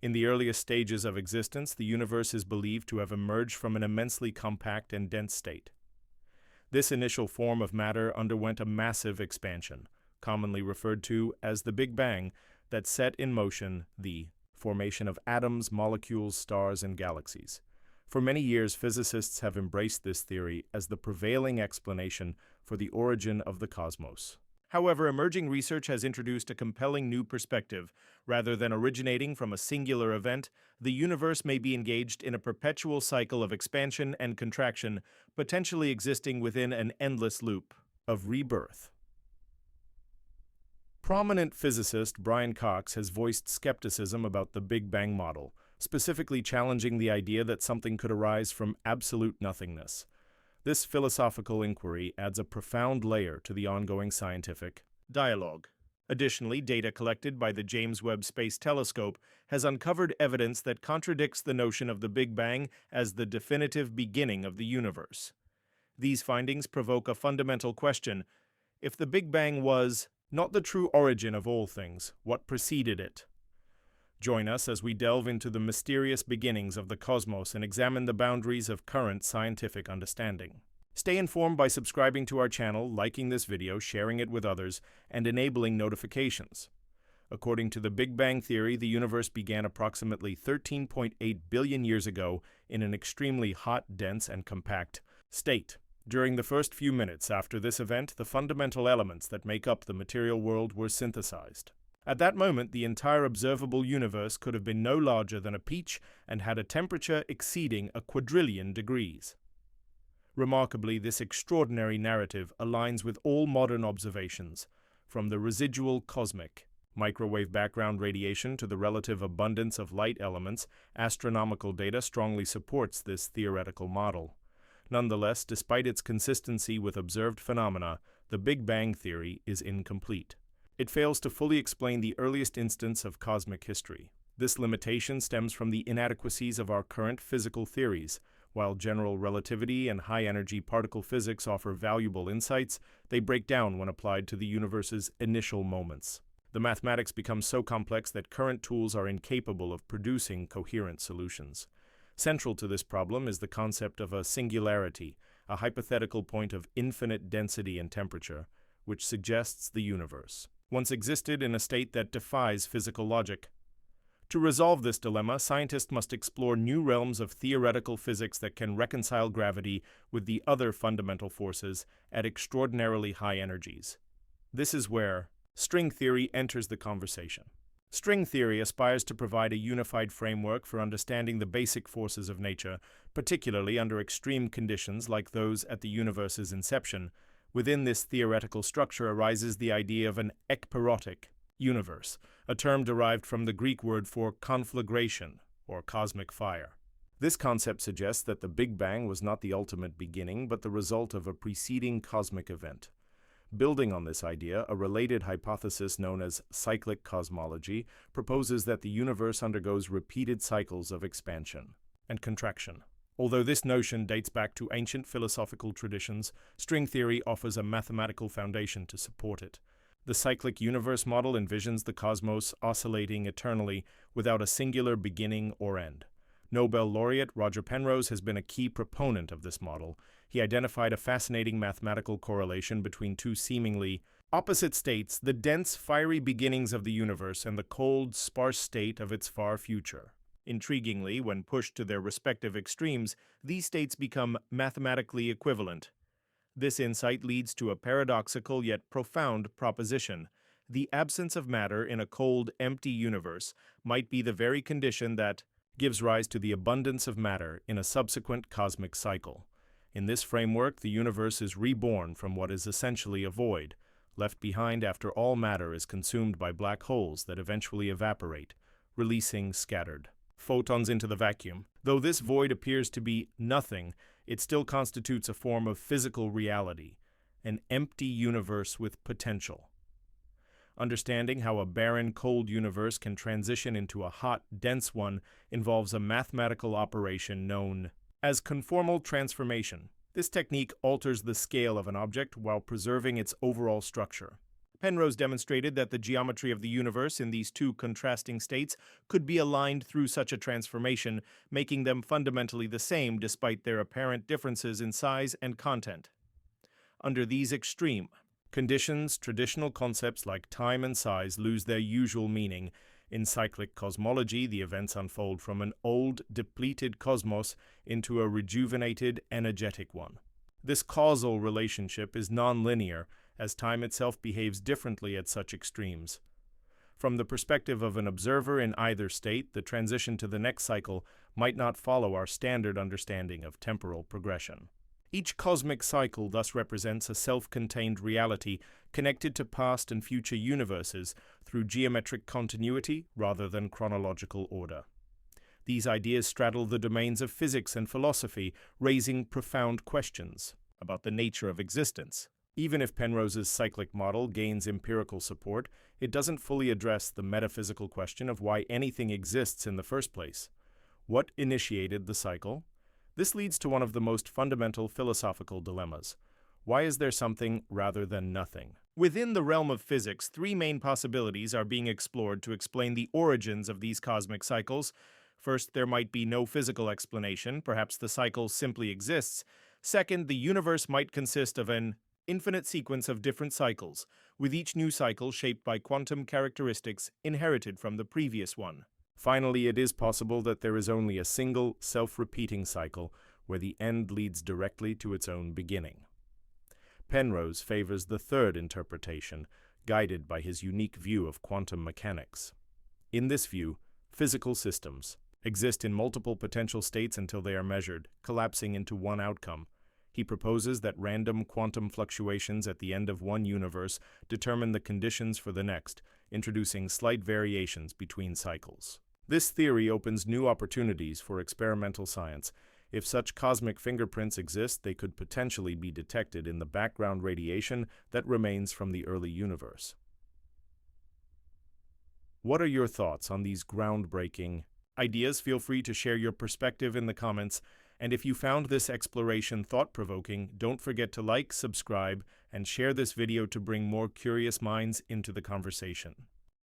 In the earliest stages of existence, the universe is believed to have emerged from an immensely compact and dense state. This initial form of matter underwent a massive expansion, commonly referred to as the Big Bang, that set in motion the formation of atoms, molecules, stars, and galaxies. For many years, physicists have embraced this theory as the prevailing explanation for the origin of the cosmos. However, emerging research has introduced a compelling new perspective. Rather than originating from a singular event, the universe may be engaged in a perpetual cycle of expansion and contraction, potentially existing within an endless loop of rebirth. Prominent physicist Brian Cox has voiced skepticism about the Big Bang model, specifically challenging the idea that something could arise from absolute nothingness. This philosophical inquiry adds a profound layer to the ongoing scientific dialogue. Additionally, data collected by the James Webb Space Telescope has uncovered evidence that contradicts the notion of the Big Bang as the definitive beginning of the universe. These findings provoke a fundamental question: if the Big Bang was not the true origin of all things, what preceded it? Join us as we delve into the mysterious beginnings of the cosmos and examine the boundaries of current scientific understanding. Stay informed by subscribing to our channel, liking this video, sharing it with others, and enabling notifications. According to the Big Bang Theory, the universe began approximately 13.8 billion years ago in an extremely hot, dense, and compact state. During the first few minutes after this event, the fundamental elements that make up the material world were synthesized. At that moment, the entire observable universe could have been no larger than a peach and had a temperature exceeding a quadrillion degrees. Remarkably, this extraordinary narrative aligns with all modern observations, from the residual cosmic microwave background radiation to the relative abundance of light elements. Astronomical data strongly supports this theoretical model. Nonetheless, despite its consistency with observed phenomena, the Big Bang Theory is incomplete. It fails to fully explain the earliest instance of cosmic history. This limitation stems from the inadequacies of our current physical theories. While general relativity and high-energy particle physics offer valuable insights, they break down when applied to the universe's initial moments. The mathematics become so complex that current tools are incapable of producing coherent solutions. Central to this problem is the concept of a singularity, a hypothetical point of infinite density and temperature, which suggests the universe once existed in a state that defies physical logic. To resolve this dilemma, scientists must explore new realms of theoretical physics that can reconcile gravity with the other fundamental forces at extraordinarily high energies. This is where string theory enters the conversation. String theory aspires to provide a unified framework for understanding the basic forces of nature, particularly under extreme conditions like those at the universe's inception. Within this theoretical structure arises the idea of an ekpyrotic universe, a term derived from the Greek word for conflagration, or cosmic fire. This concept suggests that the Big Bang was not the ultimate beginning, but the result of a preceding cosmic event. Building on this idea, a related hypothesis known as cyclic cosmology proposes that the universe undergoes repeated cycles of expansion and contraction. Although this notion dates back to ancient philosophical traditions, string theory offers a mathematical foundation to support it. The cyclic universe model envisions the cosmos oscillating eternally without a singular beginning or end. Nobel laureate Roger Penrose has been a key proponent of this model. He identified a fascinating mathematical correlation between two seemingly opposite states: the dense, fiery beginnings of the universe and the cold, sparse state of its far future. Intriguingly, when pushed to their respective extremes, these states become mathematically equivalent. This insight leads to a paradoxical yet profound proposition. The absence of matter in a cold, empty universe might be the very condition that gives rise to the abundance of matter in a subsequent cosmic cycle. In this framework, the universe is reborn from what is essentially a void, left behind after all matter is consumed by black holes that eventually evaporate, releasing scattered photons into the vacuum. Though this void appears to be nothing, it still constitutes a form of physical reality, an empty universe with potential. Understanding how a barren, cold universe can transition into a hot, dense one involves a mathematical operation known as conformal transformation. This technique alters the scale of an object while preserving its overall structure. Penrose demonstrated that the geometry of the universe in these two contrasting states could be aligned through such a transformation, making them fundamentally the same despite their apparent differences in size and content. Under these extreme conditions, traditional concepts like time and size lose their usual meaning. In cyclic cosmology, the events unfold from an old, depleted cosmos into a rejuvenated, energetic one. This causal relationship is nonlinear, as time itself behaves differently at such extremes. From the perspective of an observer in either state, the transition to the next cycle might not follow our standard understanding of temporal progression. Each cosmic cycle thus represents a self-contained reality connected to past and future universes through geometric continuity rather than chronological order. These ideas straddle the domains of physics and philosophy, raising profound questions about the nature of existence. Even if Penrose's cyclic model gains empirical support, it doesn't fully address the metaphysical question of why anything exists in the first place. What initiated the cycle? This leads to one of the most fundamental philosophical dilemmas. Why is there something rather than nothing? Within the realm of physics, three main possibilities are being explored to explain the origins of these cosmic cycles. First, there might be no physical explanation, perhaps the cycle simply exists. Second, the universe might consist of an infinite sequence of different cycles, with each new cycle shaped by quantum characteristics inherited from the previous one. Finally, it is possible that there is only a single, self-repeating cycle where the end leads directly to its own beginning. Penrose favors the third interpretation, guided by his unique view of quantum mechanics. In this view, physical systems exist in multiple potential states until they are measured, collapsing into one outcome. He proposes that random quantum fluctuations at the end of one universe determine the conditions for the next, introducing slight variations between cycles. This theory opens new opportunities for experimental science. If such cosmic fingerprints exist, they could potentially be detected in the background radiation that remains from the early universe. What are your thoughts on these groundbreaking ideas? Feel free to share your perspective in the comments. And if you found this exploration thought-provoking, don't forget to like, subscribe, and share this video to bring more curious minds into the conversation.